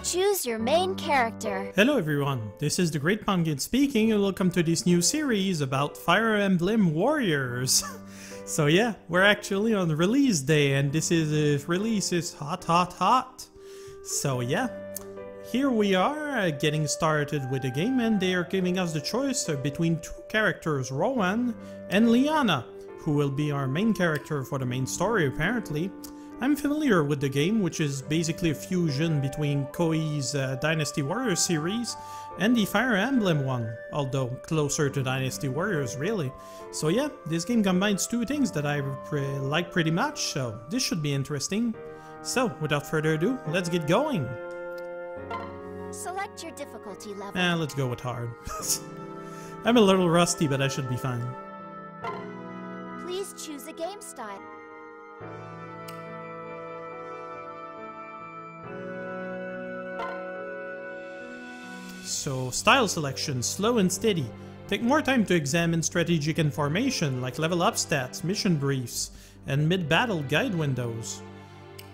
Choose your main character. Hello everyone, this is the Great Pumpkin speaking and welcome to this new series about Fire Emblem Warriors. So yeah, we're actually on release day and this release is hot. So yeah, here we are getting started with the game and they are giving us the choice between two characters, Rowan and Liana, who will be our main character for the main story apparently. I'm familiar with the game, which is basically a fusion between Koei's Dynasty Warriors series and the Fire Emblem one, although closer to Dynasty Warriors really. So yeah, this game combines two things that I like pretty much, so this should be interesting. So without further ado, let's get going! Select your difficulty level. Let's go with hard. I'm a little rusty, but I should be fine. Please choose a game style. So, style selection, slow and steady. Take more time to examine strategic information like level up stats, mission briefs, and mid-battle guide windows.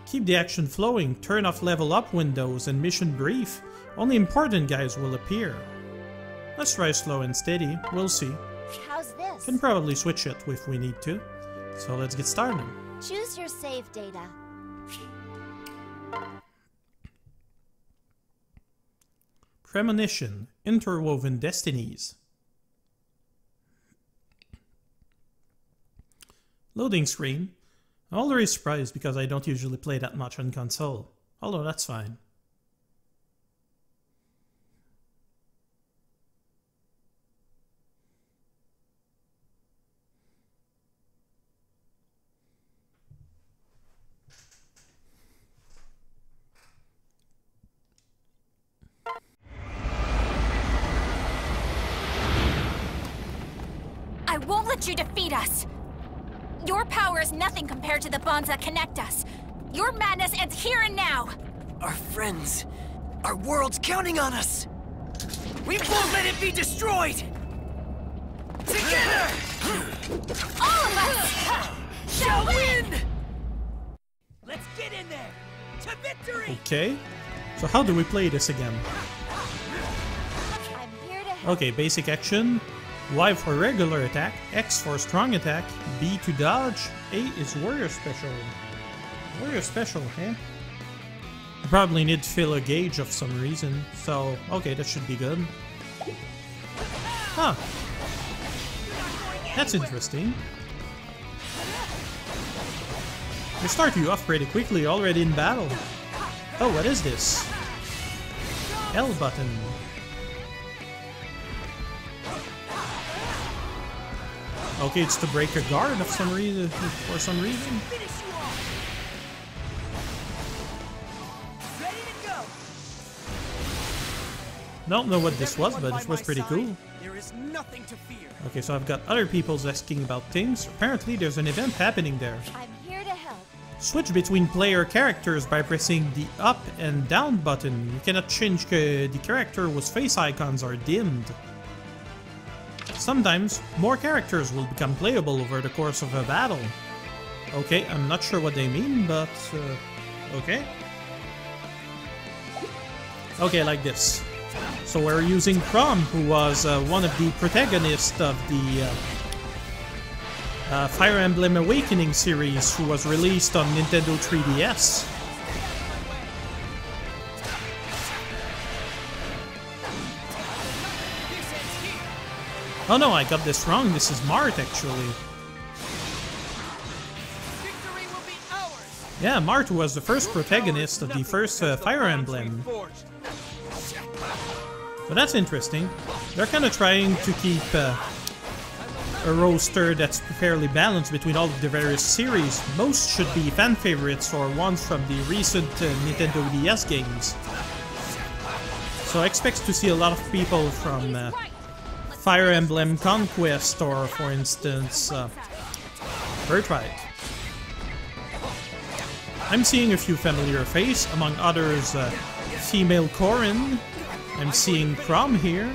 Keep the action flowing, turn off level up windows and mission brief. Only important guys will appear. Let's try slow and steady, we'll see. How's this? Can probably switch it if we need to. So let's get started. Choose your save data. Premonition, Interwoven Destinies. Loading screen. I'm already surprised because I don't usually play that much on console, although that's fine. I won't let you defeat us! Your power is nothing compared to the bonds that connect us. Your madness ends here and now! Our friends, our world's counting on us! We won't let it be destroyed! Together! All of us shall win! Let's get in there! To victory! Okay, so how do we play this again? I'm here to help. Okay, basic action. Y for regular attack, X for strong attack, B to dodge, A is warrior special. Warrior special, eh? Probably need to fill a gauge of some reason, so okay, that should be good. Huh. That's interesting. They start you off pretty quickly, already in battle. Oh, what is this? L button. Okay, it's to break a guard of some reason, for some reason. Don't know what this was, but it was pretty cool. There is nothing to fear. Okay, so I've got other people asking about things. Apparently there's an event happening there. I'm here to help. Switch between player characters by pressing the up and down button. You cannot change the character whose face icons are dimmed. Sometimes, more characters will become playable over the course of a battle. Okay, I'm not sure what they mean, but okay. Okay, like this. So we're using Chrom, who was one of the protagonists of the Fire Emblem Awakening series, who was released on Nintendo 3DS. Oh no, I got this wrong. This is Mart, actually. Victory will be ours. Yeah, Mart was the first protagonist of the first Fire Emblem. So that's interesting. They're kind of trying to keep a roster that's fairly balanced between all of the various series. Most should be fan favorites or ones from the recent Nintendo DS games. So I expect to see a lot of people from Fire Emblem Conquest or, for instance, Birthright. I'm seeing a few familiar faces, among others female Corrin. I'm seeing Chrom here.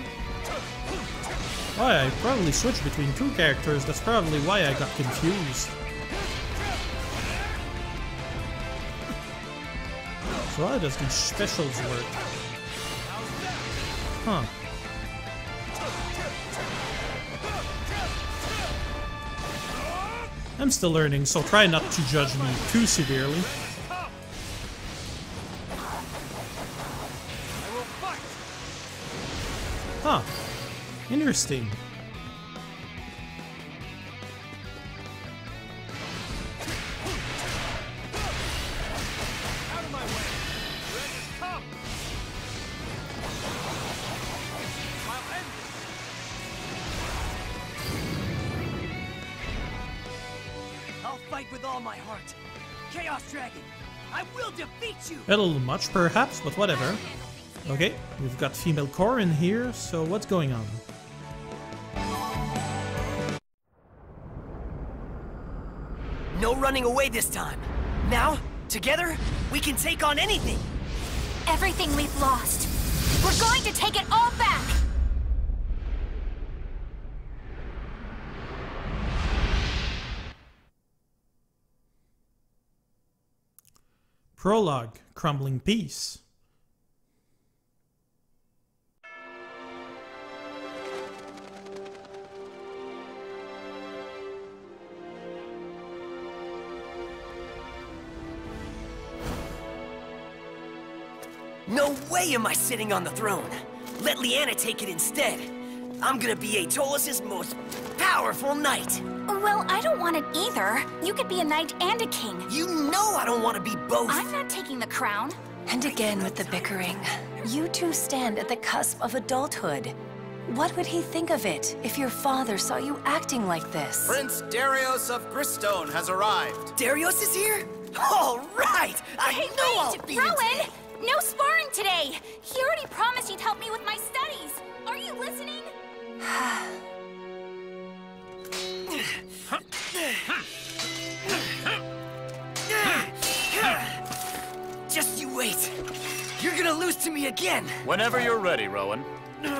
Oh, I probably switched between two characters, that's probably why I got confused. So how does these specials work? Huh. I'm still learning, so try not to judge me too severely. Huh. Interesting. I'll fight with all my heart. Chaos Dragon, I will defeat you! A little much, perhaps, but whatever. Okay, we've got female core in here, so what's going on? No running away this time. Now, together, we can take on anything. Everything we've lost. We're going to take it all back! Prologue, Crumbling Peace. No way am I sitting on the throne. Let Leanna take it instead. I'm gonna be Aetolus's most powerful knight. Well, I don't want it either. You could be a knight and a king. You know I don't want to be both. I'm not taking the crown. And again with the bickering. You two stand at the cusp of adulthood. What would he think of it if your father saw you acting like this? Prince Darius of Gristone has arrived. Darius is here? All right! I know I'll beat him Rowan! today. No sparring today! He already promised he'd help me with my studies. Are you listening? Just you wait. You're gonna lose to me again. Whenever you're ready, Rowan. You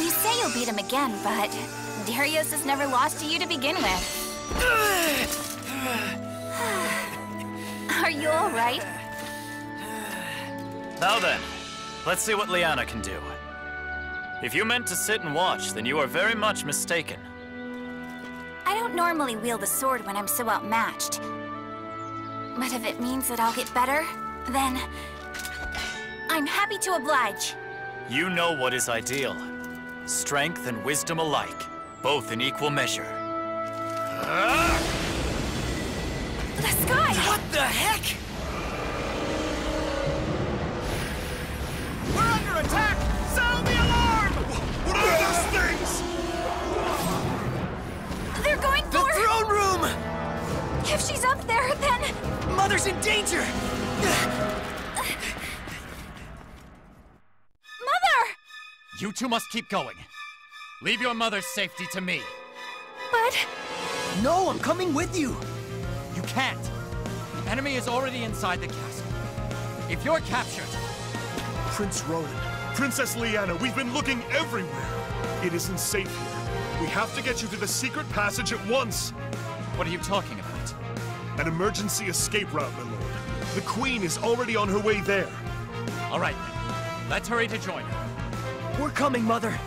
say you'll beat him again, but Darius has never lost to you to begin with. Are you all right? Now then, let's see what Leanna can do. If you meant to sit and watch, then you are very much mistaken. I don't normally wield a sword when I'm so outmatched. But if it means that I'll get better, then I'm happy to oblige. You know what is ideal. Strength and wisdom alike, both in equal measure. The sky! What the heck? We're under attack! Sound the alarm! What are those things? They're going The for... throne room! If she's up there, then... Mother's in danger! Mother! You two must keep going. Leave your mother's safety to me. But... No, I'm coming with you! You can't. The enemy is already inside the castle. If you're captured... Prince Rowan, Princess Leanna, we've been looking everywhere. It isn't safe here. We have to get you to the secret passage at once. What are you talking about? An emergency escape route, my lord. The Queen is already on her way there. All right, then. Let's hurry to join her. We're coming, Mother.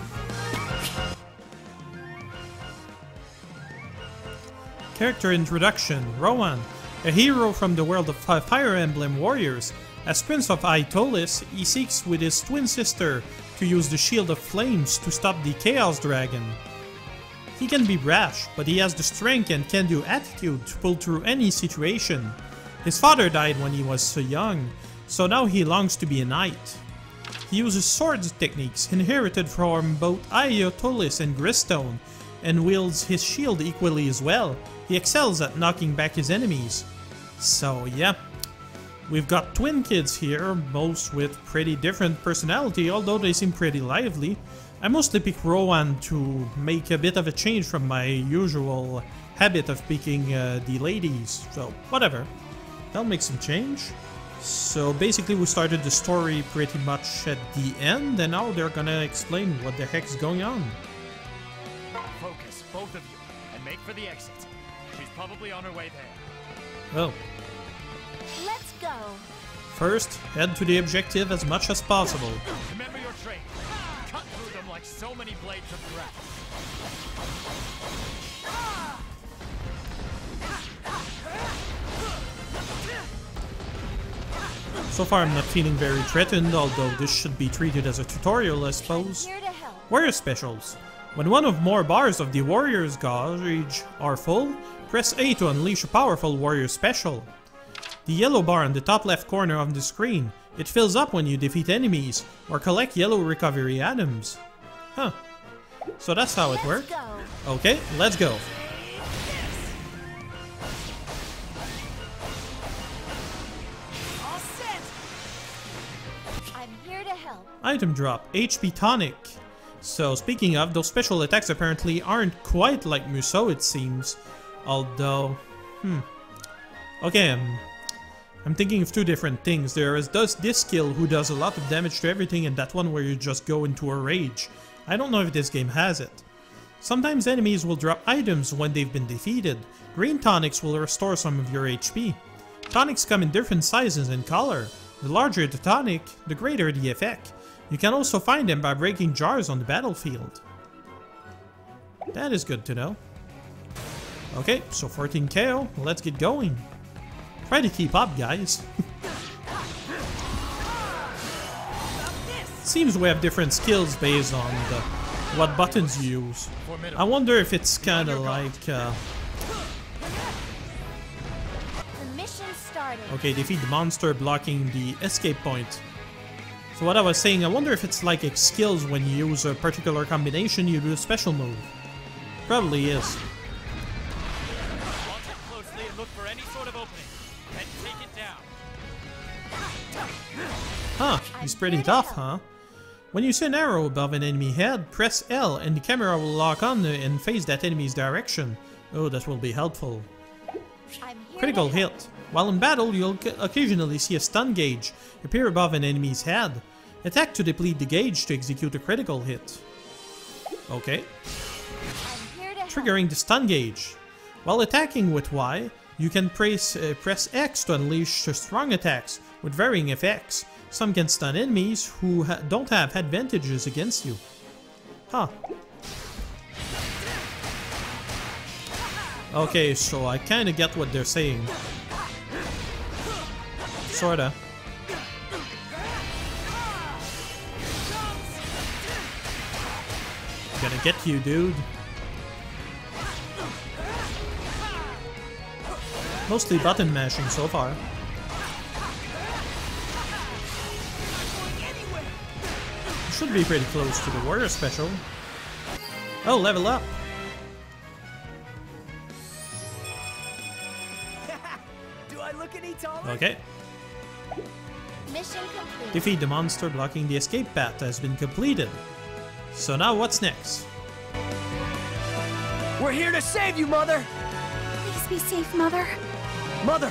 Character introduction. Rowan, a hero from the world of Fire Emblem Warriors. As Prince of Aetolis, he seeks with his twin sister to use the Shield of Flames to stop the Chaos Dragon. He can be rash, but he has the strength and can-do attitude to pull through any situation. His father died when he was so young, so now he longs to be a knight. He uses swords techniques inherited from both Aetolis and Gristone, and wields his shield equally as well. He excels at knocking back his enemies. So yeah, we've got twin kids here, most with pretty different personality, although they seem pretty lively. I mostly pick Rowan to make a bit of a change from my usual habit of picking the ladies, so whatever. That'll make some change. So basically we started the story pretty much at the end, and now they're gonna explain what the heck's going on. Focus, both of you, and make for the exit. She's probably on her way there. Oh. go. First, head to the objective as much as possible. Remember your trade. Cut through them like so many blades of grass. So far I'm not feeling very threatened, although this should be treated as a tutorial, I suppose. Here to help. Warrior Specials. When one or more bars of the Warrior's Gauge are full, press A to unleash a powerful Warrior Special. The yellow bar on the top left corner of the screen. It fills up when you defeat enemies or collect yellow recovery items. Huh. So that's how it works. Go. Okay, let's go. All set. I'm here to help. Item drop, HP Tonic. So speaking of, those special attacks apparently aren't quite like Musou, it seems. Although, okay, I'm thinking of two different things. There is this skill who does a lot of damage to everything, and that one where you just go into a rage. I don't know if this game has it. Sometimes enemies will drop items when they've been defeated. Green tonics will restore some of your HP. Tonics come in different sizes and color. The larger the tonic, the greater the effect. You can also find them by breaking jars on the battlefield. That is good to know. Okay, so 14 KO, let's get going. Try to keep up, guys. Seems we have different skills based on what buttons you use. I wonder if it's kind of like... The mission started. Okay, defeat the monster blocking the escape point. So what I was saying, I wonder if it's like skills when you use a particular combination, you do a special move. Probably is. Watch it closely and look for any sort of opening. Then take it down. Huh, he's pretty tough, huh? When you see an arrow above an enemy head, press L and the camera will lock on and face that enemy's direction. Oh, that will be helpful. I'm here Critical to help. hit. While in battle, you'll occasionally see a stun gauge appear above an enemy's head. Attack to deplete the gauge to execute a critical hit. Okay. I'm here to help. Triggering the stun gauge. While attacking with Y, you can press X to unleash strong attacks with varying effects. Some can stun enemies who don't have advantages against you. Huh. Okay, so I kinda get what they're saying. Sorta. Gonna get you, dude. Mostly button mashing so far. Should be pretty close to the Warrior Special. Oh, level up! Do I look any taller? Okay. Mission complete. Defeat the monster blocking the escape path has been completed. So now what's next? We're here to save you, Mother! Please be safe, Mother. Mother,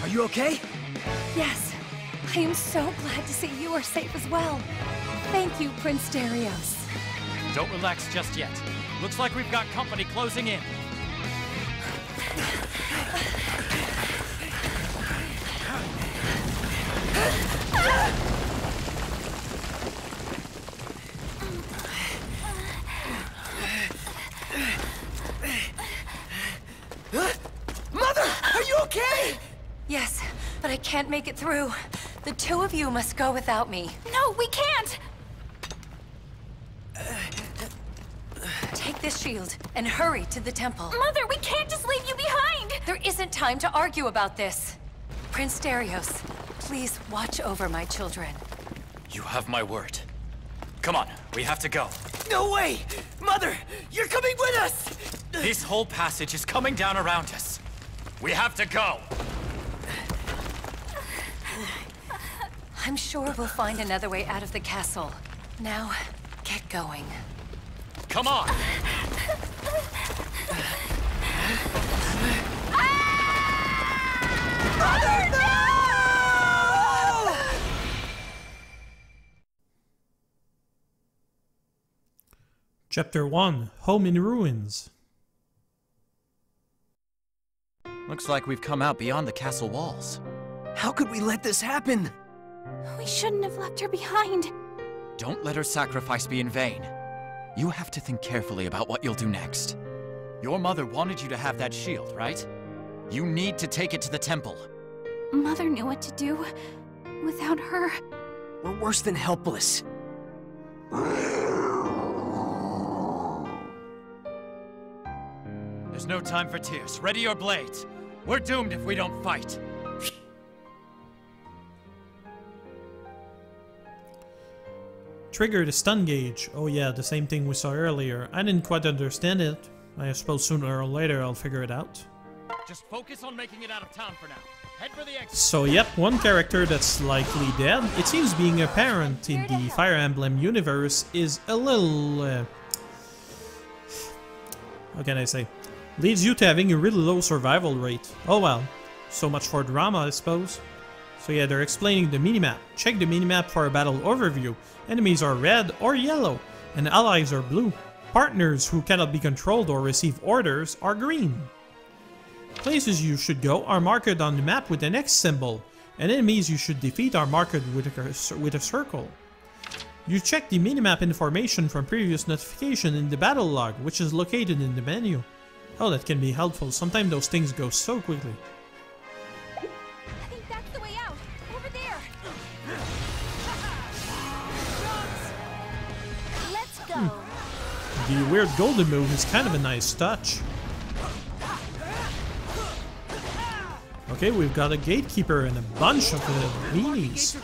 are you okay? Yes, I am so glad to see you are safe as well. Thank you, Prince Darius. Don't relax just yet. Looks like we've got company closing in. Mother, are you okay? Yes, but I can't make it through. The two of you must go without me. No, we can't! Take this shield and hurry to the temple. Mother, we can't just leave you behind! There isn't time to argue about this. Prince Darius, please watch over my children. You have my word. Come on, we have to go. No way! Mother, you're coming with us! This whole passage is coming down around us. We have to go. I'm sure we'll find another way out of the castle. Now, get going. Come on. Mother, no! Chapter 1, Home in Ruins. Looks like we've come out beyond the castle walls. How could we let this happen? We shouldn't have left her behind. Don't let her sacrifice be in vain. You have to think carefully about what you'll do next. Your mother wanted you to have that shield, right? You need to take it to the temple. Mother knew what to do. Without her... We're worse than helpless. There's no time for tears. Ready your blades. We're doomed if we don't fight. Trigger the stun gauge. Oh yeah, the same thing we saw earlier. I didn't quite understand it. I suppose sooner or later I'll figure it out. Just focus on making it out of town for now. Head for the exit. So yep, one character that's likely dead. It seems being apparent in the Fire Emblem universe is a little... how can I say? Leads you to having a really low survival rate. Oh well, so much for drama I suppose. So yeah, they're explaining the minimap. Check the minimap for a battle overview. Enemies are red or yellow, and allies are blue. Partners who cannot be controlled or receive orders are green. Places you should go are marked on the map with an X symbol, and enemies you should defeat are marked with a circle. You check the minimap information from previous notification in the battle log, which is located in the menu. Oh, that can be helpful. Sometimes those things go so quickly. I think that's the way out. Over there. Let's go. The weird golden move is kind of a nice touch. Okay, we've got a gatekeeper and a bunch of meanies.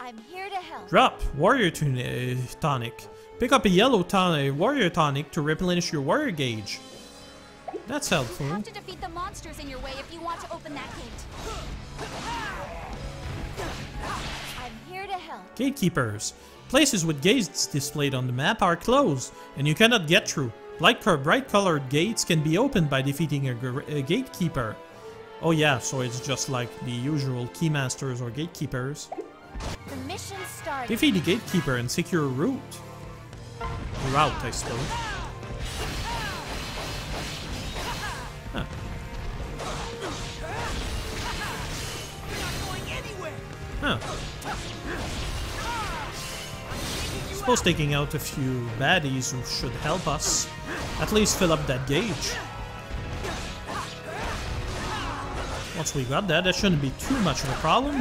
I'm here to help. Drop warrior tonic. Pick up a yellow warrior tonic to replenish your warrior gauge. That's helpful. You have to defeat the monsters in your way if you want to open that gate. I'm here to help. Gatekeepers. Places with gates displayed on the map are closed, and you cannot get through. Bright colored gates can be opened by defeating a gatekeeper. Oh yeah, so it's just like the usual keymasters or gatekeepers. The mission started. Defeat the gatekeeper and secure a route. I suppose. Huh. Huh. Suppose taking out a few baddies who should help us. At least fill up that gauge. Once we got that, that shouldn't be too much of a problem.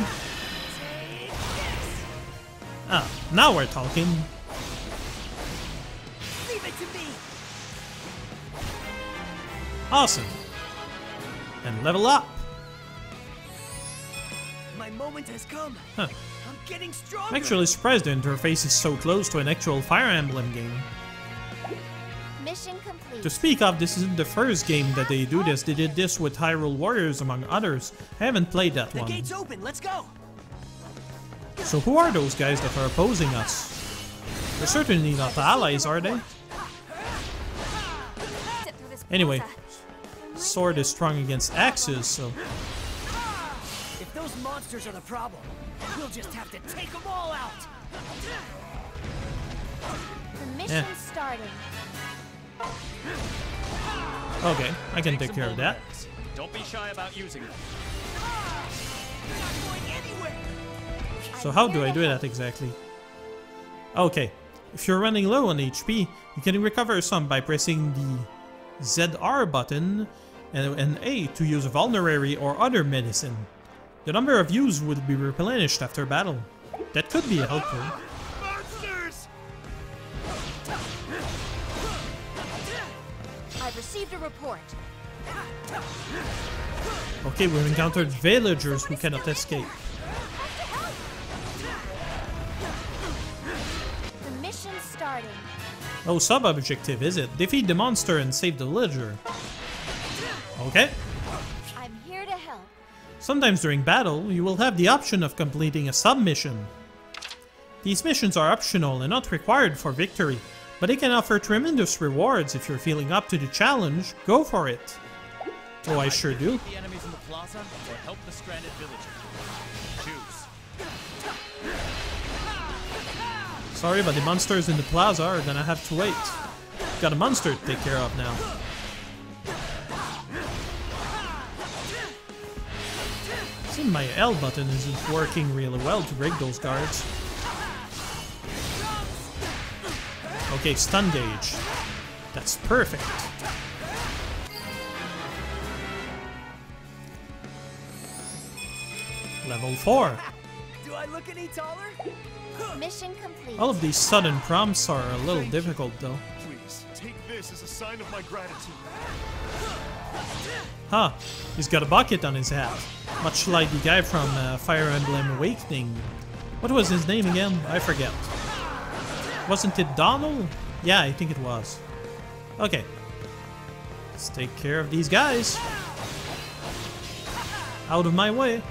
Ah, now we're talking. Leave it to me. Awesome. And level up. My moment has come. Huh. I'm getting stronger. I'm actually surprised the interface is so close to an actual Fire Emblem game. Mission complete. To speak of, this isn't the first game that they do this. They did this with Hyrule Warriors, among others. I haven't played that The one. gate's open. Let's go. So who are those guys that are opposing us? They're certainly not allies, are they? Sit through this Anyway, plaza. sword is strong against axes, so... If those monsters are the problem, we'll just have to take them all out. The mission's starting. Okay, I can take some care of that. bullets. Don't be shy about using them. We're not going anywhere. So how do I do that exactly? Okay, if you're running low on HP, you can recover some by pressing the ZR button and A to use a vulnerary or other medicine. The number of use will be replenished after battle. That could be helpful. Monsters! I've received a report. Okay, we've encountered villagers who cannot escape. The mission's starting. No sub-objective, is it? Defeat the monster and save the villager. Okay. I'm here to help. Sometimes during battle, you will have the option of completing a sub-mission. These missions are optional and not required for victory, but they can offer tremendous rewards if you're feeling up to the challenge. Go for it. Oh, I sure do. The enemies in the plaza or help the stranded villagers. Choose. Sorry, but the monsters in the plaza are gonna have to wait. Got a monster to take care of now. See, my L button isn't working really well to break those guards. Okay, stun gauge. That's perfect. Level 4. Do I look any taller? Mission complete. All of these sudden prompts are a little difficult though. Please, take this as a sign of my gratitude. Huh, he's got a bucket on his hat. Much like the guy from Fire Emblem Awakening. What was his name again? I forget. Wasn't it Donald? Yeah, I think it was. Okay. Let's take care of these guys. Out of my way.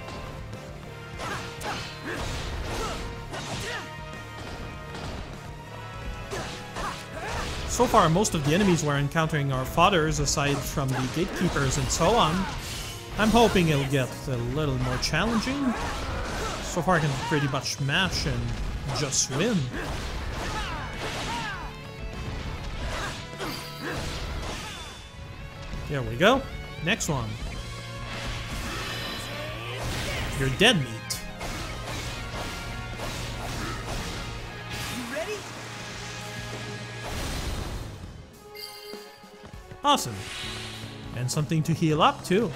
So far, most of the enemies we're encountering are fodders, aside from the gatekeepers and so on. I'm hoping it'll get a little more challenging. So far, I can pretty much mash and just win. There we go. Next one. You're dead meat. You ready? Awesome. And something to heal up too.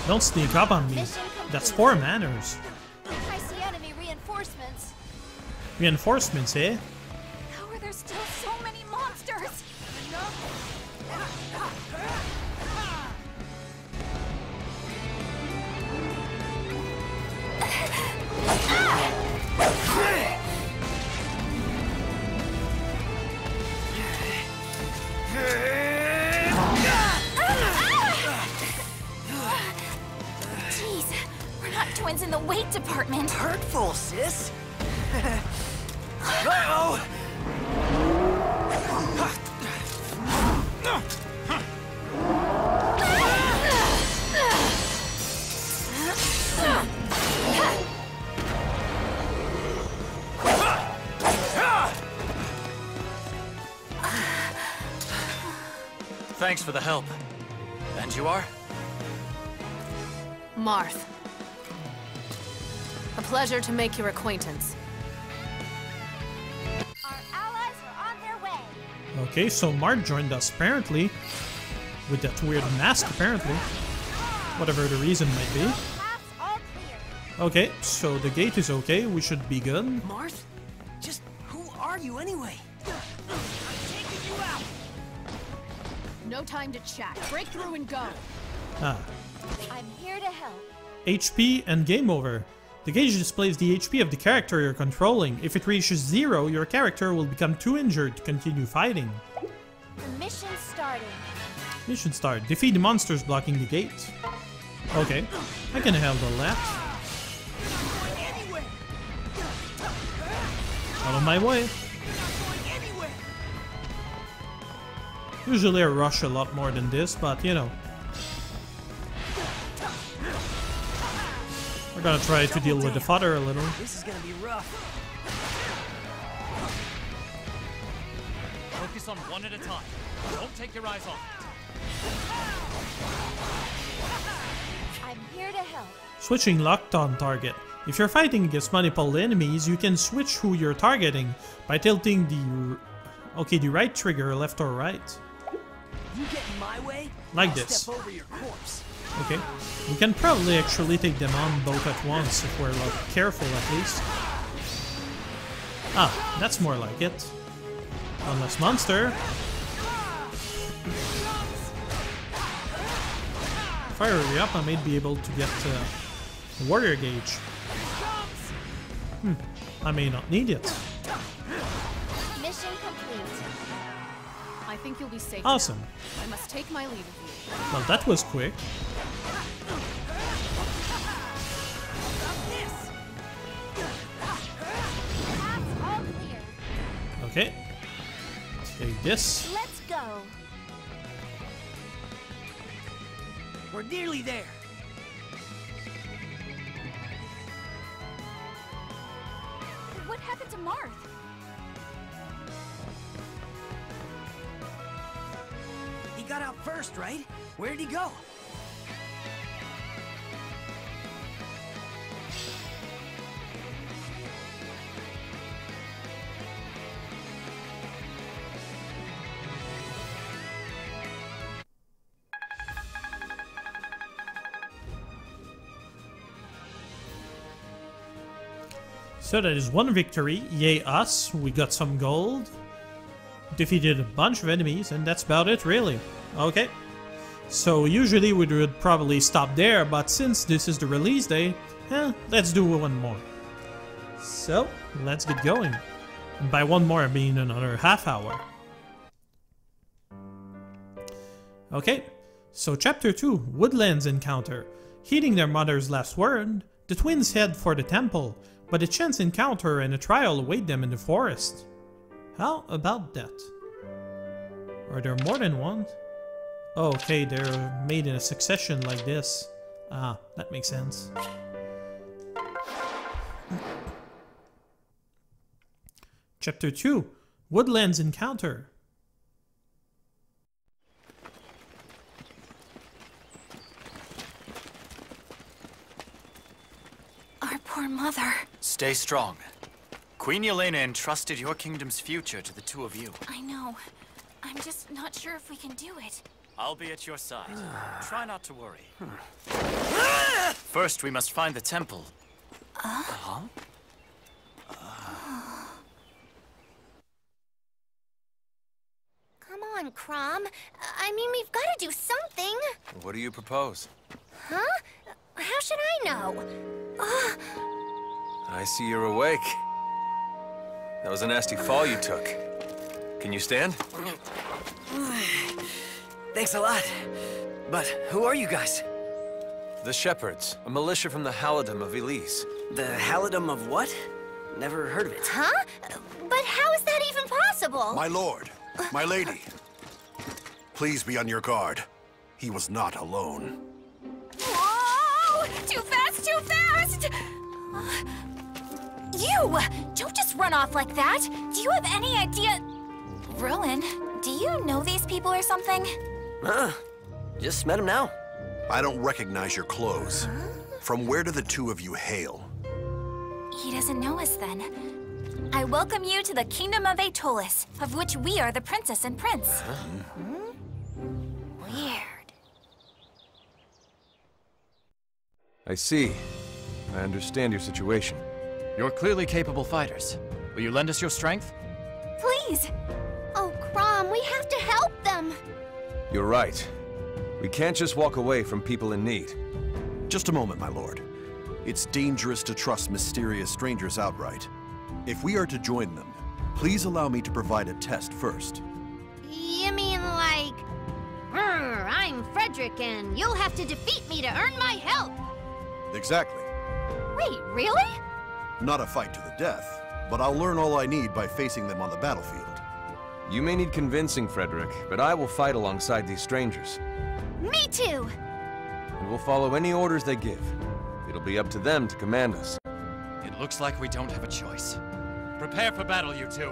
Don't sneak up on me. That's poor manners. I see enemy reinforcements. Reinforcements, eh? How are there still so many monsters? Jeez, we're not twins in the weight department. Hurtful, sis. Uh-oh! Thanks for the help. And you are? Marth. A pleasure to make your acquaintance. Our allies are on their way. Okay, so Marth joined us apparently. With that weird mask apparently. Whatever the reason might be. Paths all clear. Okay, so the gate is okay, we should be good. Marth? Just who are you anyway? I'm taking you out! No time to chat. Break through and go. Ah. I'm here to help. HP and game over. The gauge displays the HP of the character you're controlling. If it reaches 0, your character will become too injured to continue fighting. The mission's starting. Mission start. Defeat the monsters blocking the gate. Okay, I can handle that. Out of my way. Usually I rush a lot more than this, but you know. We're gonna try to deal with the fodder a little. This is gonna be rough. Focus on one at a time. Don't take your eyes off I'm here to help. Switching locked on target. If you're fighting against multiple enemies, you can switch who you're targeting by tilting the right trigger left or right. You get in my way? Like I'll this. Step over your corpse. Okay. We can probably actually take them on both at once if we're like careful at least. Ah, that's more like it. One less monster. If I hurry up, I may be able to get the warrior gauge. I may not need it. Mission complete. I think you'll be safe. Awesome. now. I must take my leave of you. Well, that was quick. Paths all clear. Okay. Take this. Let's go. We're nearly there. What happened to Marth? got out first, right? Where'd he go? So that is one victory, yay us, we got some gold, defeated a bunch of enemies, and that's about it really. Okay, so usually we would probably stop there, but since this is the release day, let's do one more. So, let's get going. And by one more I mean another half hour. Okay, so chapter 2, Woodlands Encounter. Heeding their mother's last word, the twins head for the temple, but a chance encounter and a trial await them in the forest. How about that? Are there more than one? Oh, okay, they're made in a succession like this. Ah, that makes sense. Chapter 2, Woodlands Encounter. Our poor mother. Stay strong. Queen Yelena entrusted your kingdom's future to the two of you. I know. I'm just not sure if we can do it. I'll be at your side. Try not to worry. First, we must find the temple. Huh? Come on, Crom. I mean, we've got to do something. What do you propose? Huh? How should I know? I see you're awake. That was a nasty fall you took. Can you stand? Thanks a lot. But who are you guys? The Shepherds, a militia from the Halidom of Elise. The Halidom of what? Never heard of it. Huh? But how is that even possible? My lord, my lady, please be on your guard. He was not alone. Whoa! Too fast, too fast! You! Don't just run off like that! Do you have any idea... Rowan, do you know these people or something? Just met him now. I don't recognize your clothes. From where do the two of you hail? He doesn't know us then. I welcome you to the Kingdom of Aetolis, of which we are the princess and prince. Weird. I see. I understand your situation. You're clearly capable fighters. Will you lend us your strength? Please! Oh, Crom, we have to help them. You're right. We can't just walk away from people in need. Just a moment, my lord. It's dangerous to trust mysterious strangers outright. If we are to join them, please allow me to provide a test first. You mean like... I'm Frederick, and you'll have to defeat me to earn my help. Exactly. Wait, really? Not a fight to the death, but I'll learn all I need by facing them on the battlefield. You may need convincing, Frederick, but I will fight alongside these strangers. Me too! And we'll follow any orders they give. It'll be up to them to command us. It looks like we don't have a choice. Prepare for battle, you two.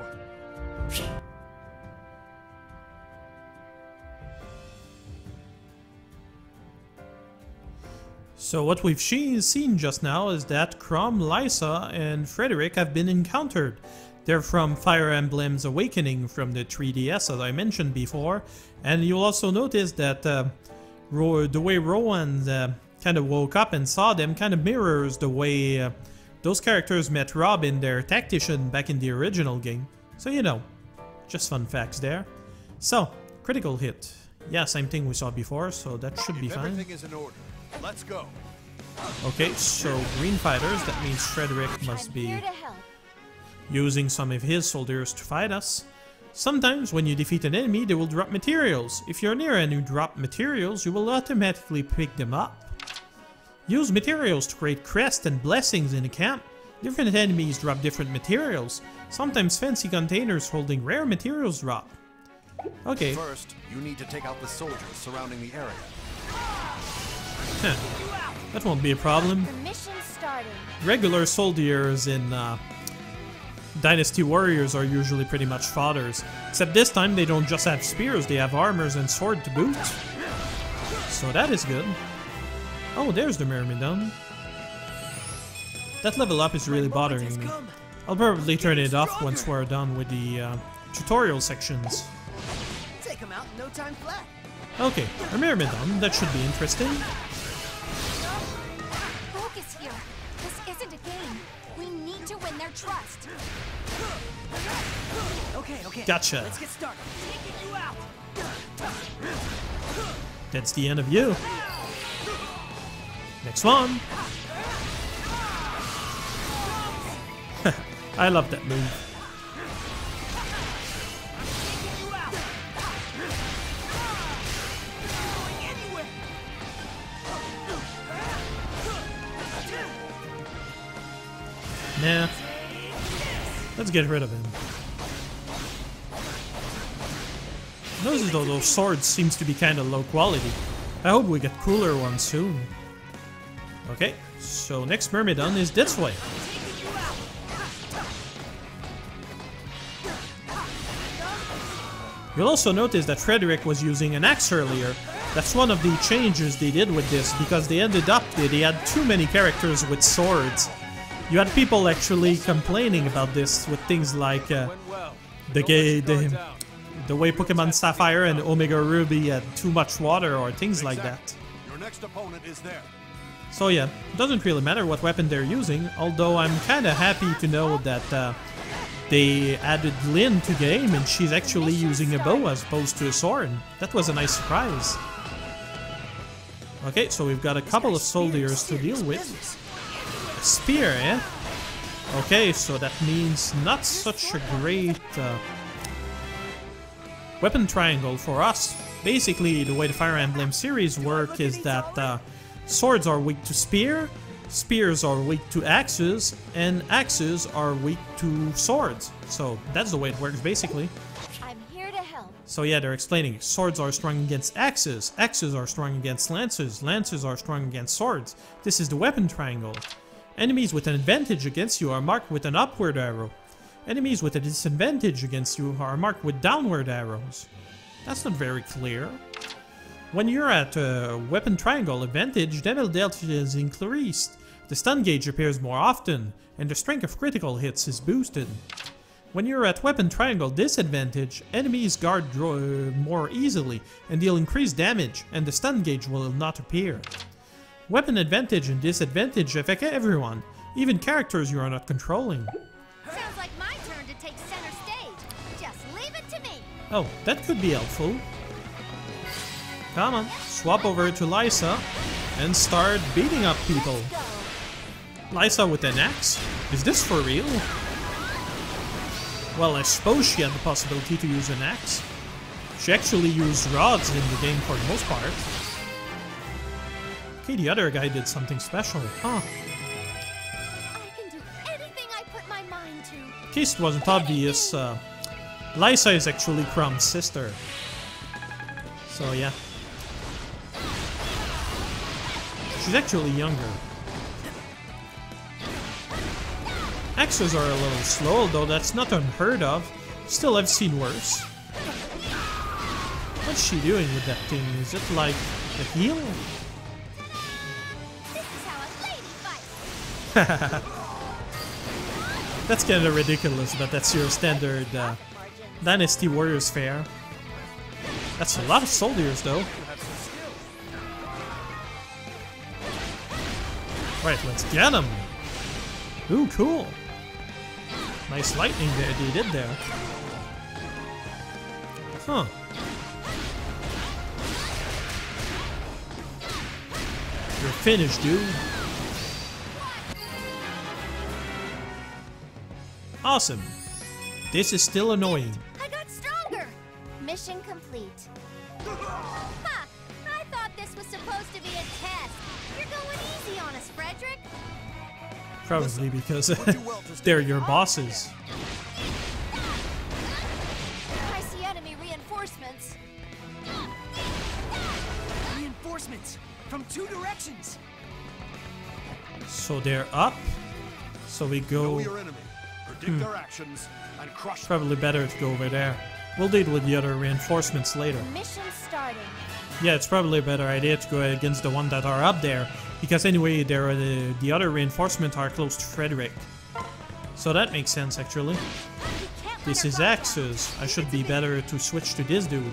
So what we've seen just now is that Crom, Lysa, and Frederick have been encountered. They're from Fire Emblem's Awakening from the 3DS, as I mentioned before, and you'll also notice that the way Rowan kind of woke up and saw them kind of mirrors the way those characters met Robin, their tactician, back in the original game. So you know, just fun facts there. So, critical hit. Yeah, same thing we saw before, so that should be fine. Everything is in order. Let's go. Okay, so green fighters, that means Frederick must I'm be here to help. using some of his soldiers to fight us. Sometimes when you defeat an enemy, they will drop materials. If you're near and you drop materials, you will automatically pick them up. Use materials to create crests and blessings in a camp. Different enemies drop different materials. Sometimes fancy containers holding rare materials drop. Okay. First, you need to take out the soldiers surrounding the area. That won't be a problem. The mission's starting. Regular soldiers in Dynasty warriors are usually pretty much fathers. Except this time they don't just have spears, they have armors and sword to boot. So that is good. Oh, there's the Myrmidon. That level up is really bothering me. I'll probably turn it off once we're done with the tutorial sections. Take him out in no time flat. Okay, a Myrmidon, that should be interesting. Focus here. This isn't a game. We need to win their trust. Okay. Gotcha. Let's get started. Taking you out. That's the end of you. Next one. I love that move. Nah. Let's get rid of him. Notice though those swords seems to be kind of low quality. I hope we get cooler ones soon. Okay, so next Myrmidon is this way. You'll also notice that Frederick was using an axe earlier. That's one of the changes they did with this, because they ended up they had too many characters with swords. You had people actually complaining about this with things like the way Pokemon Sapphire and Omega Ruby had too much water or things like that. Your next opponent is there. So yeah, it doesn't really matter what weapon they're using, although I'm kinda happy to know that they added Lynn to the game and she's actually using a bow as opposed to a sword. That was a nice surprise. Okay, so we've got a couple of soldiers to deal with. A spear, eh? Okay, so that means not such a great weapon triangle for us. Basically, the way the Fire Emblem series work is that swords are weak to spear, spears are weak to axes, and axes are weak to swords. So that's the way it works, basically. I'm here to help. So yeah, they're explaining swords are strong against axes, axes are strong against lances, lances are strong against swords. This is the weapon triangle. Enemies with an advantage against you are marked with an upward arrow. Enemies with a disadvantage against you are marked with downward arrows. That's not very clear. When you're at a weapon triangle advantage, damage dealt is increased, the stun gauge appears more often, and the strength of critical hits is boosted. When you're at weapon triangle disadvantage, enemies guard more easily and deal increased damage, and the stun gauge will not appear. Weapon advantage and disadvantage affect everyone, even characters you are not controlling. Sounds like my turn to take center stage. Just leave it to me. Oh, that could be helpful. Come on, swap over to Lysa and start beating up people. Lysa with an axe? Is this for real? Well, I suppose she had the possibility to use an axe. She actually used rods in the game for the most part. Okay, the other guy did something special, huh? I can do anything I put my mind to. In case it wasn't obvious, Lysa is actually Chrome's sister. So yeah. She's actually younger. Axes are a little slow, although that's not unheard of. Still, I've seen worse. What's she doing with that thing? Is it like a heal? This is how a lady fights. That's kind of ridiculous, but that's your standard Dynasty Warriors fare. That's a lot of soldiers, though. Right, let's get them. Ooh, cool. Nice lightning there they did there. Huh. You're finished, dude. Awesome. This is still annoying. I got stronger. Mission complete. Ha! I thought this was supposed to be a test. You're going easy on us, Frederick. Probably because they're your bosses. I see enemy reinforcements. Reinforcements from 2 directions. So they're up. So we go. Know your enemy. predict their actions, and crush them. Probably better to go over there. We'll deal with the other reinforcements later. Mission starting. Yeah, it's probably a better idea to go against the one that are up there, because anyway, there are the other reinforcements are close to Frederick. So that makes sense, actually. This is Axus. I should be better to switch to this dude,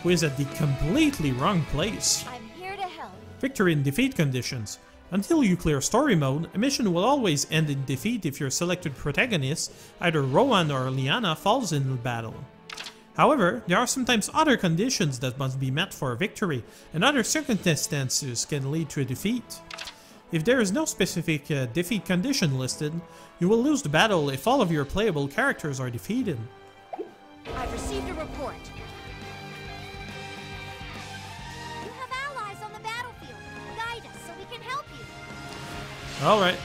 who is at the completely wrong place. I'm here to help. Victory in defeat conditions. Until you clear story mode, a mission will always end in defeat if your selected protagonist, either Rowan or Liana, falls in the battle. However, there are sometimes other conditions that must be met for a victory, and other circumstances can lead to a defeat. If there is no specific defeat condition listed, you will lose the battle if all of your playable characters are defeated. I've received a report. You have allies on the battlefield. Guide us so we can help you. Alright.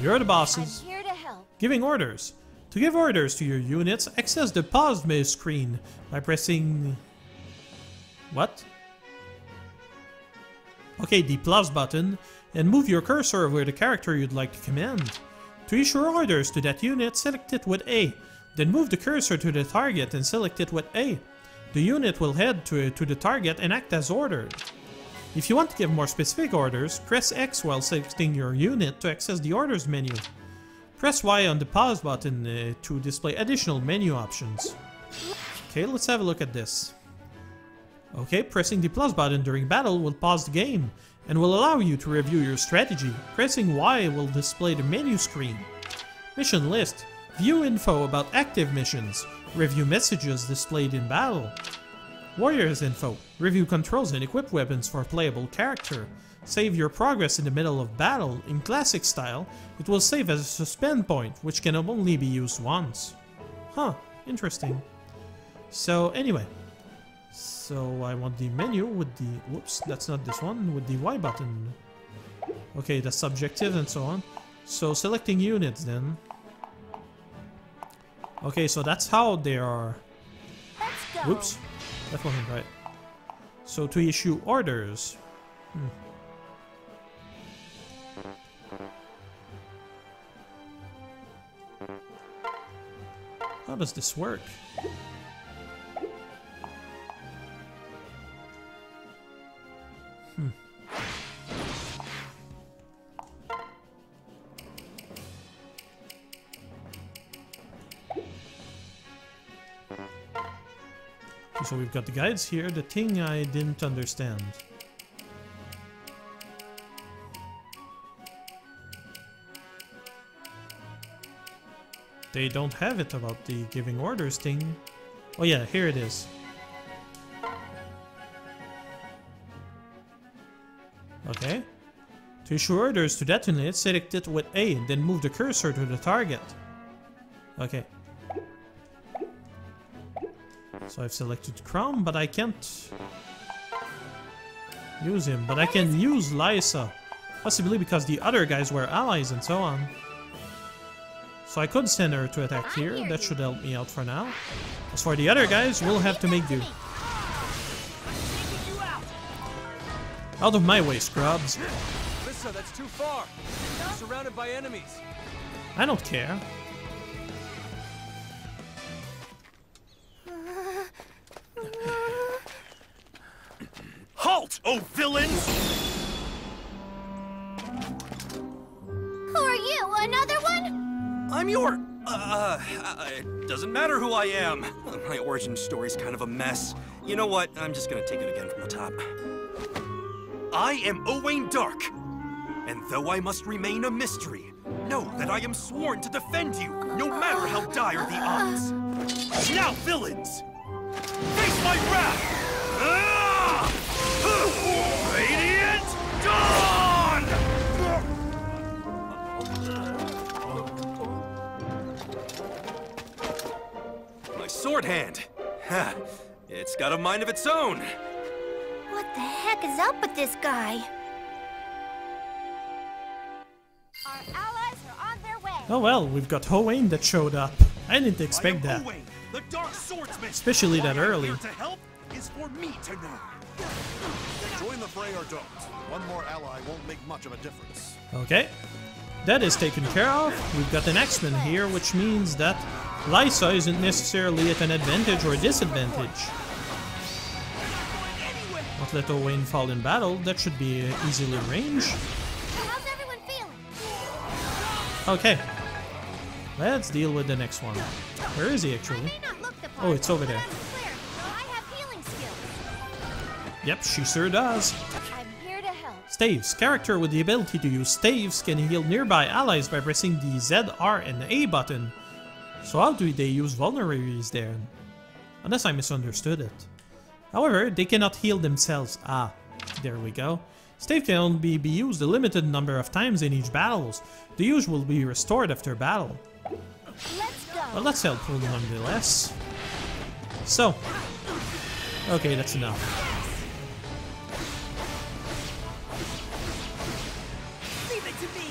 You're the bosses. I'm here to help. Giving orders. To give orders to your units, access the pause menu screen by pressing... What? Okay, the plus button, and move your cursor over the character you'd like to command. To issue orders to that unit, select it with A, then move the cursor to the target and select it with A. The unit will head to the target and act as ordered. If you want to give more specific orders, press X while selecting your unit to access the orders menu. Press Y on the pause button to display additional menu options. Okay, let's have a look at this. Okay, pressing the plus button during battle will pause the game and will allow you to review your strategy. Pressing Y will display the menu screen. Mission list. View info about active missions. Review messages displayed in battle. Warriors info. Review controls and equip weapons for a playable character. Save your progress in the middle of battle. In classic style, it will save as a suspend point, which can only be used once. Huh, interesting. So anyway, so I want the menu with the, whoops, that's not this one, with the Y button. Okay, that's subjective and so on. So selecting units then. Okay, so that's how they are. Let's go. Whoops, that wasn't right. So to issue orders. How does this work? Okay, so we've got the guides here. The thing I didn't understand. They don't have it about the giving orders thing. Oh yeah, here it is. Okay. To issue orders to that unit, select it with A, then move the cursor to the target. Okay. So I've selected Crom, but I can't use him. But I can use Lysa. Possibly because the other guys were allies and so on. So I could send her to attack here. That should help me out for now. As for the other guys, we'll have to make do. Out of my way, scrubs. Lissa, that's too far. You're surrounded by enemies. I don't care. Halt, oh villains! Who are you? Another one? I'm your... it doesn't matter who I am. My origin story's kind of a mess. You know what? I'm just gonna take it again from the top. I am Owain Dark. And though I must remain a mystery, know that I am sworn to defend you, no matter how dire the odds. Now, villains! Face my wrath! Radiant Dawn! My sword hand. Ha! It's got a mind of its own. What the heck is up with this guy? Our allies are on their way. Oh well, we've got Owain that showed up. I didn't expect that. Owain, the Dark Swordsman. Especially that early. Here to help is for me to know. Join the fray or don't. One more ally won't make much of a difference. Okay. that is taken care of. We've got an X-Men here, which means that Lysa isn't necessarily at an advantage or a disadvantage. Not let Owain fall in battle. That should be easily arranged. How's everyone feeling? Okay. Let's deal with the next one. Where is he actually? Oh, it's over there. Yep, she sure does. I'm here to help. Staves. Character with the ability to use staves can heal nearby allies by pressing the Z, R, and A button. So how do they use vulneraries there? Unless I misunderstood it. However, they cannot heal themselves. Ah, there we go. Stave can only be used a limited number of times in each battle. The use will be restored after battle. Let's go. Well, that's helpful nonetheless. So, okay, that's enough. Leave it to me.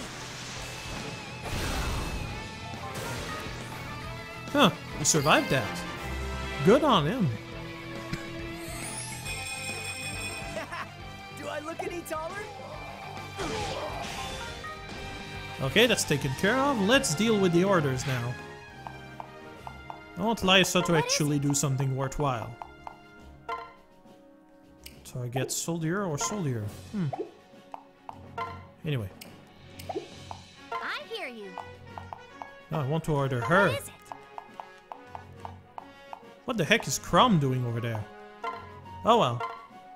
Huh, he survived that. Good on him. Do I look any taller? Okay, that's taken care of. Let's deal with the orders now. I want Lysa to actually do something worthwhile. So I get soldier or soldier. Anyway. I hear you. No, I want to order her. What is it? What the heck is Crom doing over there? Oh well.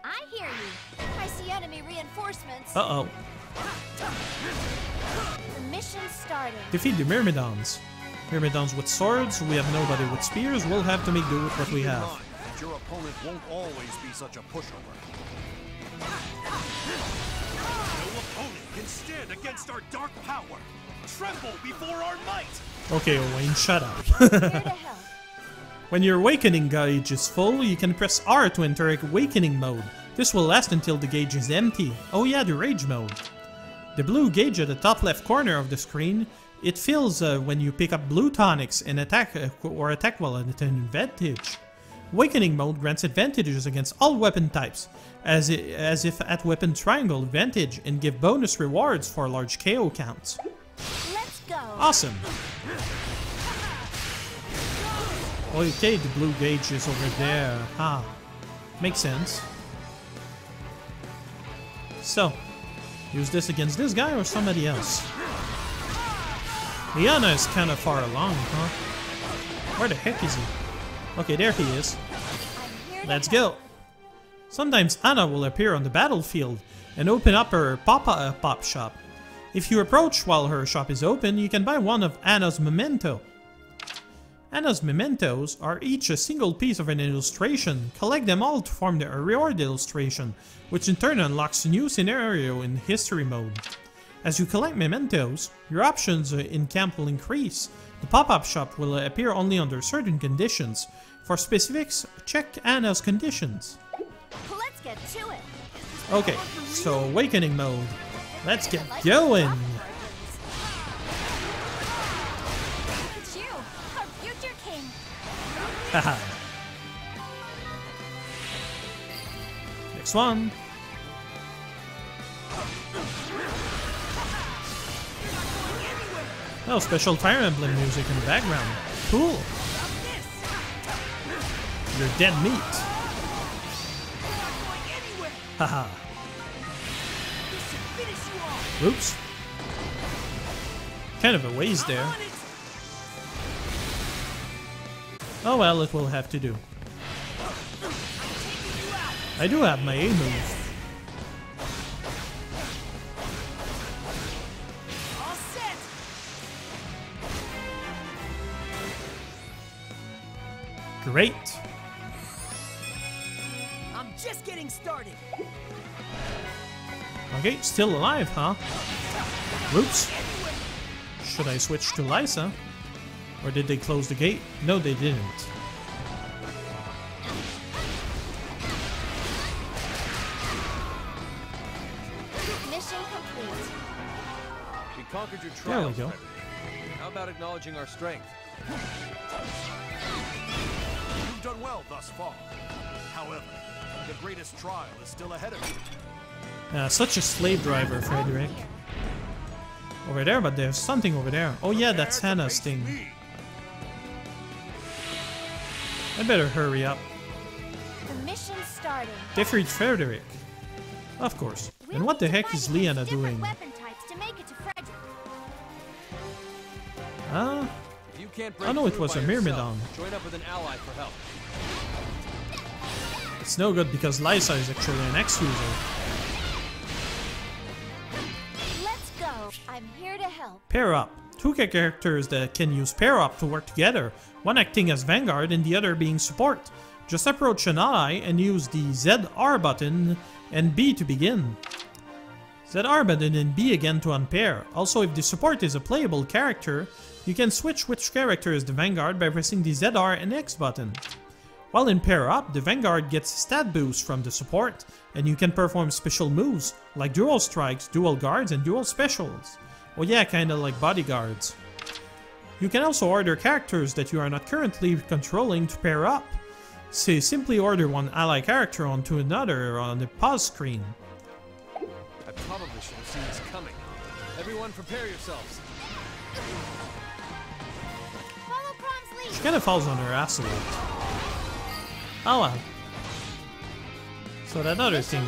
I hear you. I see enemy reinforcements. Uh-oh. The mission started. Defeat the Myrmidons. Myrmidons with swords, we have nobody with spears, we'll have to make do with what we have. Your opponent won't always be such a pushover. No opponent can stand against our dark power. Tremble before our might. Okay, Owain, shut up. Here to help. When your awakening gauge is full, you can press R to enter awakening mode. This will last until the gauge is empty. Oh yeah, the rage mode. The blue gauge at the top left corner of the screen, it fills when you pick up blue tonics and attack while at an advantage. Awakening mode grants advantages against all weapon types, as if at weapon triangle advantage, and give bonus rewards for large KO counts. Let's go. Awesome. Okay, the blue gauge is over there. Ah, makes sense. So, use this against this guy or somebody else? Liana is kind of far along, huh? Where the heck is he? Okay, there he is. Let's go. Sometimes Anna will appear on the battlefield and open up her pop shop. If you approach while her shop is open, you can buy one of Anna's memento. Anna's mementos are each a single piece of an illustration. Collect them all to form the reward illustration, which in turn unlocks a new scenario in history mode. As you collect mementos, your options in camp will increase. The pop-up shop will appear only under certain conditions. For specifics, check Anna's conditions. Let's get to it. Okay, so awakening mode. Let's get going! It's you, our future king. Haha. Next one. Oh, special Fire Emblem music in the background. Cool. You're dead meat. Haha. Oops. Kind of a ways there. Oh well, it will have to do. I do have my A move. Great. I'm just getting started. Okay, still alive, huh? Whoops. Should I switch to Lysa? Or did they close the gate? No, they didn't. Mission complete. We conquered your There we trials. go. How about acknowledging our strength? You've done well thus far. However, the greatest trial is still ahead of you. Such a slave driver, Frederick. over there, but there's something over there. Oh yeah, that's Hannah's thing. I better hurry up. The mission's starting. Defeat Frederick. Of course. And what the heck is Leanna doing? Weapon types to make it to Frederick. I know it was a Myrmidon. Join up with an ally for help. It's no good because Lysa is actually an X-user. Let's go. I'm here to help. Pair up. Two characters that can use pair up to work together, one acting as Vanguard and the other being support. Just approach an ally and use the ZR button and B to begin. ZR button and B again to unpair. Also, if the support is a playable character, you can switch which character is the Vanguard by pressing the ZR and X button. While in pair up, the Vanguard gets stat boost from the support, and you can perform special moves like dual strikes, dual guards, and dual specials. Oh yeah, kinda like bodyguards. You can also order characters that you are not currently controlling to pair up. So simply order one ally character onto another on the pause screen. I probably should have seen this coming. Everyone prepare yourselves. Follow Prom's lead. She kinda falls on her ass a lot. Oh well. So that other thing.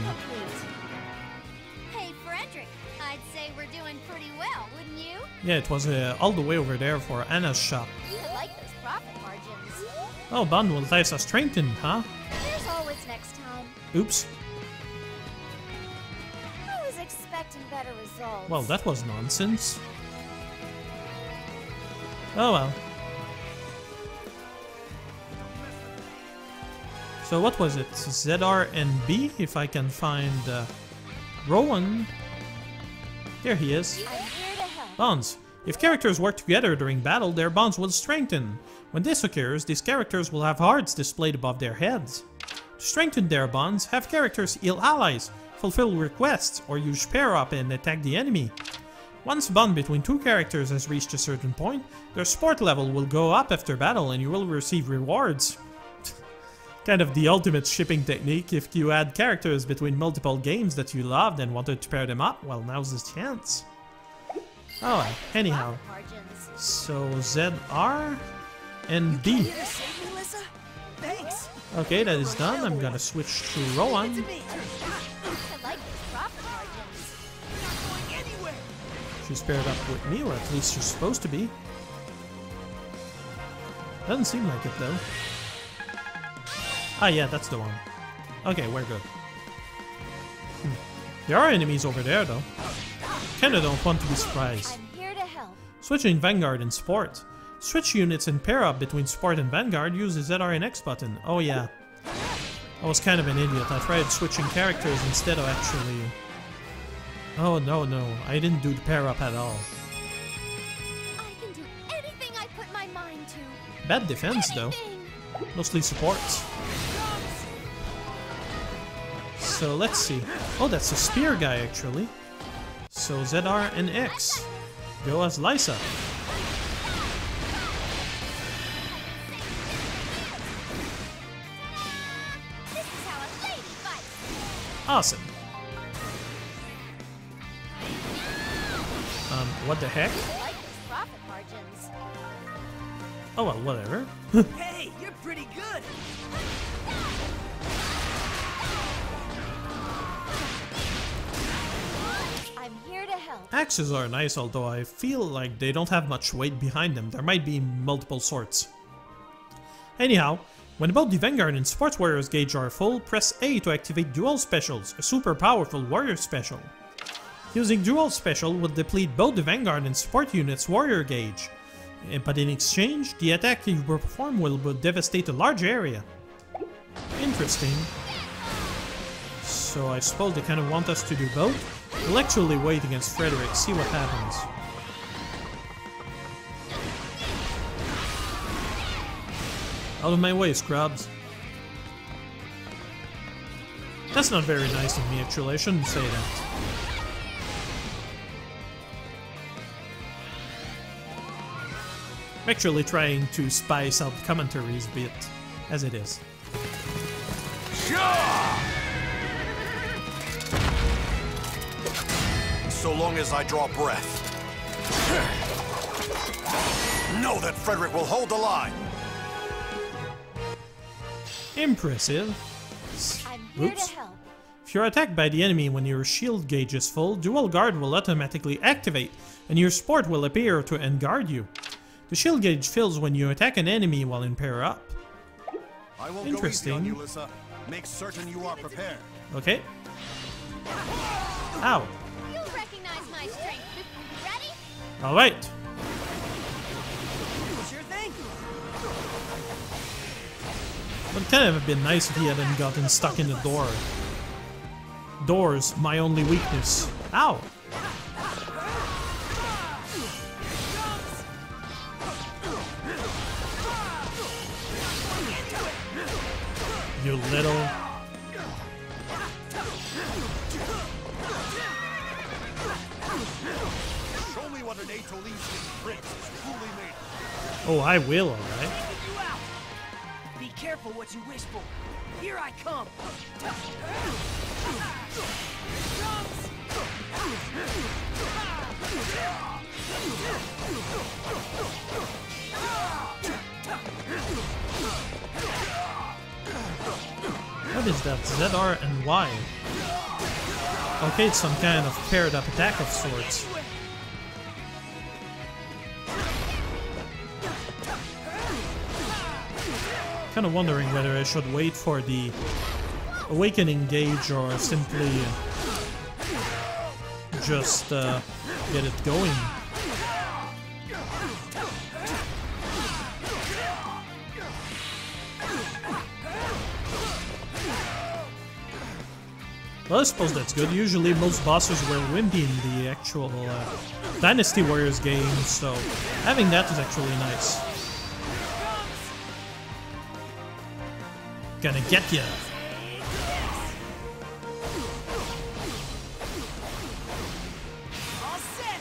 Hey, Frederick. I'd say we're doing pretty well, wouldn't you? Yeah, it was all the way over there for Anna's shop. I like those profit margins. Oh, bond will Lysa strengthened, huh? There's always next time. Oops. I was expecting better results. Well, that was nonsense. Oh well. So what was it? ZR and B, if I can find Rowan. There he is. I'm here to help. Bonds. If characters work together during battle, their bonds will strengthen. When this occurs, these characters will have hearts displayed above their heads. To strengthen their bonds, have characters heal allies, fulfill requests, or use pair up and attack the enemy. Once a bond between two characters has reached a certain point, their support level will go up after battle and you will receive rewards. Kind of the ultimate shipping technique. If you add characters between multiple games that you loved and wanted to pair them up, well, now's the chance. Oh, anyhow. So ZR and B. Okay, that is done. I'm gonna switch to Rowan. I like those profit margins. Not going anywhere. She's paired up with me, or at least she's supposed to be. Doesn't seem like it though. Ah, yeah, that's the one. Okay, we're good. There are enemies over there, though. Kinda don't want to be surprised. I'm here to help. Switching Vanguard and Support. Switch units and pair up between Support and Vanguard. Use the ZR and X button. Oh, yeah. I was kind of an idiot. I tried switching characters instead of actually... Oh, no. I didn't do the pair up at all. I can do anything I put my mind to. Bad defense, though. Mostly supports. So let's see. Oh, that's a spear guy actually. So ZR and X. Go as Lysa. This is how a lady fights. Awesome. What the heck? I like those profit margins. Oh well, whatever. Hey, you're pretty good. I'm here to help. Axes are nice, although I feel like they don't have much weight behind them. There might be multiple sorts. Anyhow, when both the Vanguard and Support Warriors gauge are full, press A to activate Dual Specials, a super powerful warrior special. Using Dual Special will deplete both the Vanguard and Support units' warrior gauge, but in exchange, the attack you perform will devastate a large area. Interesting. So I suppose they kind of want us to do both? We'll actually wait against Frederick, see what happens. Out of my way, scrubs. That's not very nice of me, actually. I shouldn't say that. I'm actually trying to spice up commentaries a bit, as it is. So long as I draw breath. Know that Frederick will hold the line. Impressive. I'm here Oops. to help. If you're attacked by the enemy when your shield gauge is full, Dual Guard will automatically activate, and your support will appear to guard you. The shield gauge fills when you attack an enemy while in pair up. I will Interesting. go easy on you, Lissa. Make certain you are prepared. Okay. Ow. You'll recognize my strength. Ready? Alright. Sure thing. Would kind of have been nice if he hadn't gotten stuck in the door. Doors, my only weakness. Ow! You little... Show me what an Aetolesian prince is truly made of. Oh, I will, alright. You out. Be careful what you wish for. Here I come. What is that? ZR and Y? Okay, it's some kind of paired up attack of sorts. Kind of wondering whether I should wait for the awakening gauge or simply just get it going. Well, I suppose that's good. Usually most bosses were wimpy in the actual Dynasty Warriors game, so having that is actually nice. Gonna get ya. All set.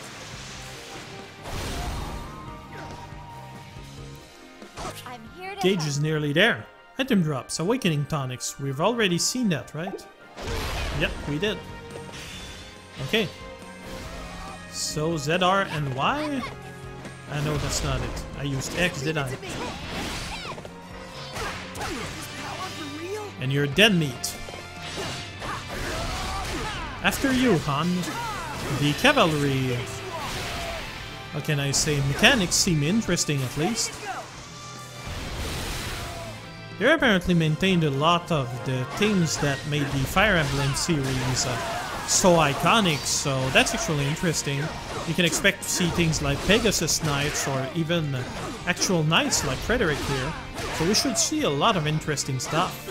I'm here to Gauge help. is nearly there. Item drops, awakening tonics. We've already seen that, right? Yep, we did. Okay. So ZR and Y? I know that's not it. I used X, did I? And you're dead meat. After you, Han. The cavalry... How can I say? Mechanics seem interesting, at least. They apparently maintained a lot of the things that made the Fire Emblem series so iconic, so that's actually interesting. You can expect to see things like Pegasus Knights or even actual knights like Frederick here, so we should see a lot of interesting stuff.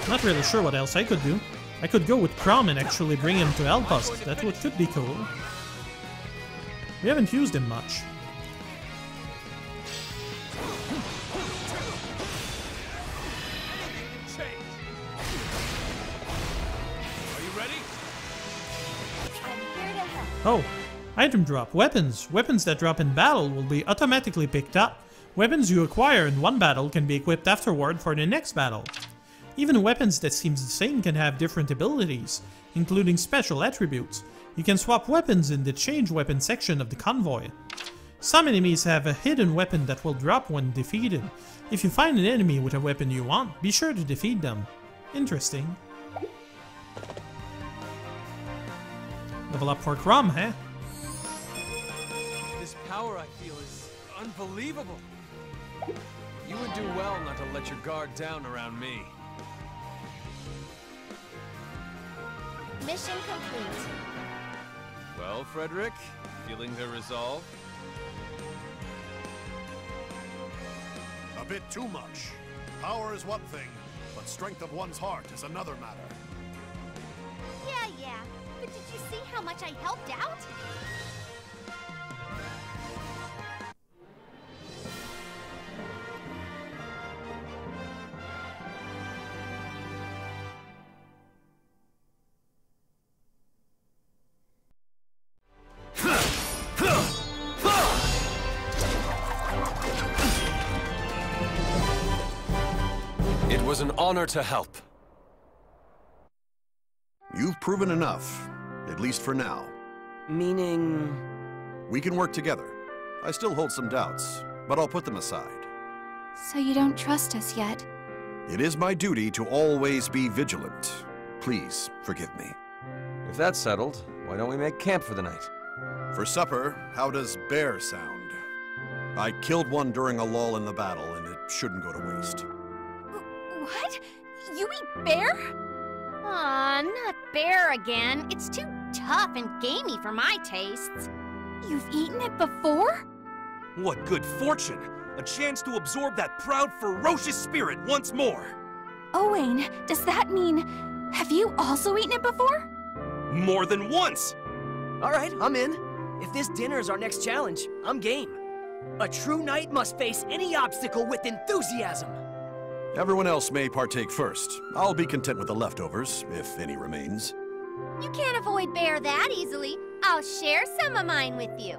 Not really sure what else I could do. I could go with Crom and actually bring him to help us. That could be cool. We haven't used him much. Oh, item drop. Weapons. Weapons that drop in battle will be automatically picked up. Weapons you acquire in one battle can be equipped afterward for the next battle. Even weapons that seem the same can have different abilities, including special attributes. You can swap weapons in the change weapon section of the convoy. Some enemies have a hidden weapon that will drop when defeated. If you find an enemy with a weapon you want, be sure to defeat them. Interesting. Level up for Crom, huh? This power I feel is unbelievable. You would do well not to let your guard down around me. Mission complete. Well, Frederick, feeling the resolve? A bit too much. Power is one thing, but strength of one's heart is another matter. Yeah. But did you see how much I helped out? It was an honor to help. You've proven enough, at least for now. Meaning... We can work together. I still hold some doubts, but I'll put them aside. So you don't trust us yet? It is my duty to always be vigilant. Please forgive me. If that's settled, why don't we make camp for the night? For supper, how does bear sound? I killed one during a lull in the battle, and it shouldn't go to waste. What? You eat bear? Aw, not bear again. It's too tough and gamey for my tastes. You've eaten it before? What good fortune! A chance to absorb that proud, ferocious spirit once more! Owain, does that mean... have you also eaten it before? More than once! Alright, I'm in. If this dinner is our next challenge, I'm game. A true knight must face any obstacle with enthusiasm. Everyone else may partake first. I'll be content with the leftovers, if any remains. You can't avoid bear that easily. I'll share some of mine with you.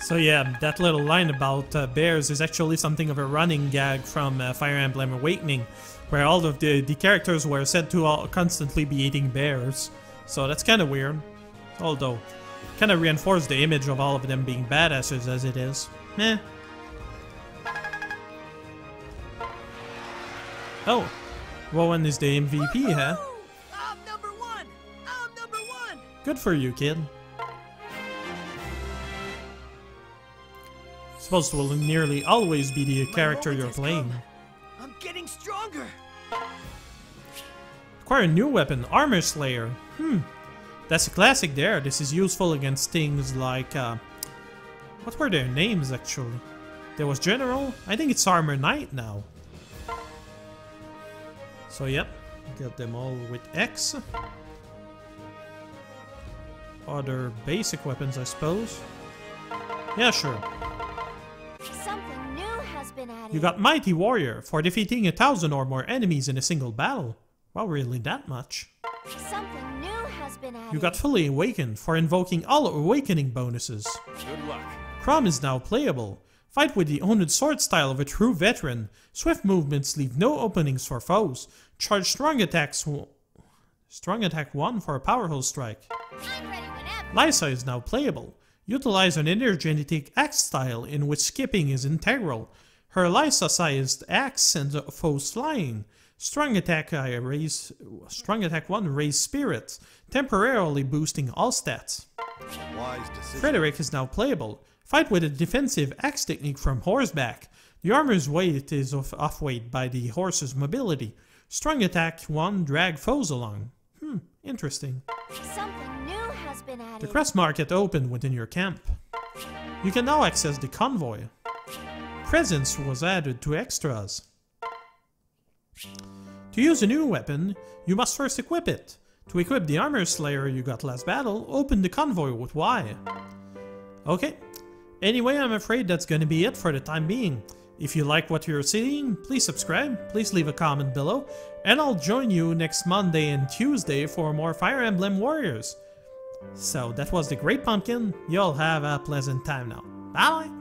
So yeah, that little line about bears is actually something of a running gag from Fire Emblem Awakening, where all of the characters were said to constantly be eating bears. So that's kind of weird. Although, kind of reinforced the image of all of them being badasses as it is. Meh. Oh, Rowan is the MVP, huh? I'm number one! I'm number one! Good for you, kid. Supposed to will nearly always be the character you're playing. I'm getting stronger! Acquire a new weapon, Armor Slayer. That's a classic there. This is useful against things like, what were their names actually? There was General, I think it's Armor Knight now. So yep, got them all with X. Other basic weapons, I suppose. Yeah, sure. Something new has been added. You got Mighty Warrior for defeating 1,000 or more enemies in a single battle. Well, really that much. Something new has been added. You got Fully Awakened for invoking all awakening bonuses. Good luck. Chrom is now playable. Fight with the owned sword style of a true veteran. Swift movements leave no openings for foes. Charge strong attack 1 for a powerful strike. I'm ready whenever. Lysa is now playable. Utilize an energetic axe style in which skipping is integral. Her Lysa-sized axe sends foes flying. Strong attack 1 raise spirits, temporarily boosting all stats. Wise decision. Frederick is now playable. Fight with a defensive axe technique from horseback. The armor's weight is off-weight by the horse's mobility. Strong attack 1 drag foes along. Interesting. Something new has been added. The Crest Market opened within your camp. You can now access the convoy. Presence was added to extras. To use a new weapon, you must first equip it. To equip the Armor Slayer you got last battle, open the convoy with Y. Okay. Anyway, I'm afraid that's gonna be it for the time being. If you like what you're seeing, please subscribe, please leave a comment below, and I'll join you next Monday and Tuesday for more Fire Emblem Warriors. So that was the Great Pumpkin. Y'all have a pleasant time now. Bye!